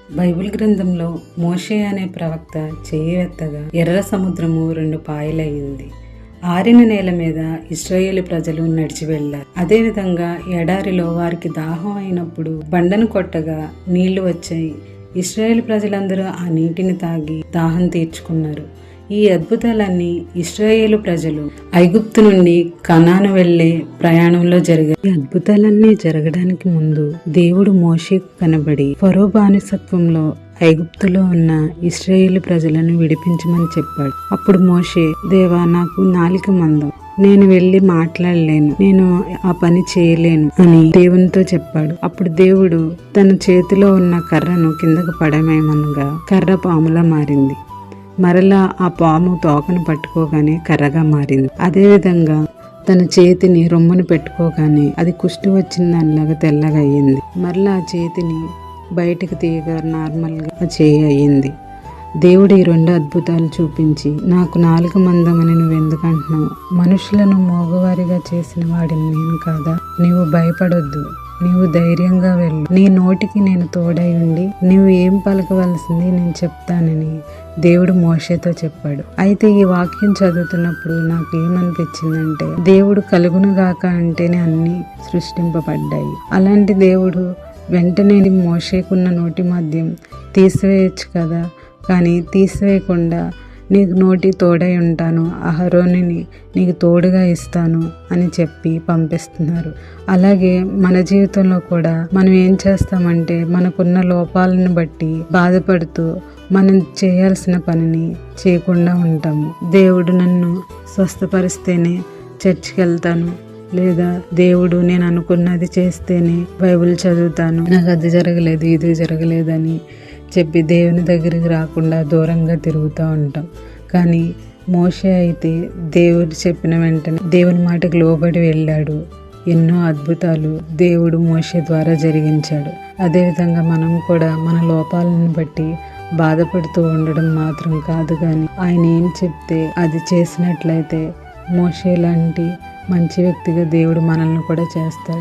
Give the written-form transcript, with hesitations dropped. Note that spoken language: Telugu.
బైబిల్ గ్రంథంలో మోషే అనే ప్రవక్త చేయెత్తగా ఎర్ర సముద్రము 2 పాయలయ్యింది. ఆరిన నేల మీద ఇశ్రాయేలు ప్రజలు నడిచి వెళ్లారు. అదేవిధంగా ఎడారిలో వారికి దాహం అయినప్పుడు బండను కొట్టగా నీళ్లు వచ్చాయి. ఇశ్రాయేలు ప్రజలందరూ ఆ నీటిని తాగి దాహం తీర్చుకున్నారు. ఈ అద్భుతాలన్నీ ఇశ్రాయేలు ప్రజలు ఐగుప్తు నుండి కనాను వెళ్లే ప్రయాణంలో జరిగాయి. ఈ అద్భుతాలన్నీ జరగడానికి ముందు దేవుడు మోషేకు కనబడి ఫరో బానిసత్వంలో ఐగుప్తులో ఉన్న ఇశ్రాయేలు ప్రజలను విడిపించమని చెప్పాడు. అప్పుడు మోషే, దేవా, నాకు నాలిక మందం, నేను వెళ్లి మాట్లాడలేను, నేను ఆ పని చేయలేను అని దేవునితో చెప్పాడు. అప్పుడు దేవుడు తన చేతిలో ఉన్న కర్రను కిందకు పడమేమనగా కర్ర పాములా మారింది. మరలా ఆ పాము తోకను పట్టుకోగానే కర్రగా మారింది. అదేవిధంగా తన చేతిని రొమ్మును పెట్టుకోగానే అది కుష్టి వచ్చిన దానిలాగా తెల్లగా అయ్యింది. మరలా ఆ చేతిని బయటికి తీయగా నార్మల్గా చేయి అయ్యింది. దేవుడు ఈ 2 అద్భుతాలు చూపించి, నాకు నాలుక మందమని నువ్వెందుకు అంటున్నావు? మనుషులను మోగవారిగా చేసిన వాడిని నేను కాదా? నీవు భయపడొద్దు, నీవు ధైర్యంగా వెళ్ళు, నీ నోటికి నేను తోడై ఉండి నీవు ఏం పలకవలసింది నేను చెప్తానని దేవుడు మోషేతో చెప్పాడు. అయితే ఈ వాక్యం చదువుతున్నప్పుడు నాకు ఏమనిపించిందంటే, దేవుడు కలుగునుగాక అంటేనే అన్ని సృష్టింపబడ్డాయి. అలాంటి దేవుడు వెంటనే మోషేకున్న నోటి మధ్యం తీసివేయచ్చు కదా, కానీ తీసివేయకుండా నీకు నోటి తోడై ఉంటాను, అహరోనుని నీకు తోడుగా ఇస్తాను అని చెప్పి పంపిస్తున్నారు. అలాగే మన జీవితంలో కూడా మనం ఏం చేస్తామంటే, మనకున్న లోపాలను బట్టి బాధపడుతూ మనం చేయాల్సిన పనిని చేయకుండా ఉంటాము. దేవుడు నన్ను స్వస్థపరిస్తేనే చర్చికి వెళ్తాను, లేదా దేవుడు నేను అనుకున్నది చేస్తేనే బైబిల్ చదువుతాను, నాకు అది జరగలేదు ఇది జరగలేదని చెప్పి దేవుని దగ్గరికి రాకుండా దూరంగా తిరుగుతూ ఉంటాం. కానీ మోషే అయితే దేవుడు చెప్పిన వెంటనే దేవుని మాటకు లోబడి వెళ్ళాడు. ఎన్నో అద్భుతాలు దేవుడు మోషే ద్వారా జరిగించాడు. అదేవిధంగా మనం కూడా మన లోపాలను బట్టి బాధపడుతూ ఉండడం మాత్రం కాదు, కానీ ఆయన ఏం చెప్తే అది చేసినట్లయితే మోషే లాంటి మంచి వ్యక్తిగా దేవుడు మనల్ని కూడా చేస్తాడు.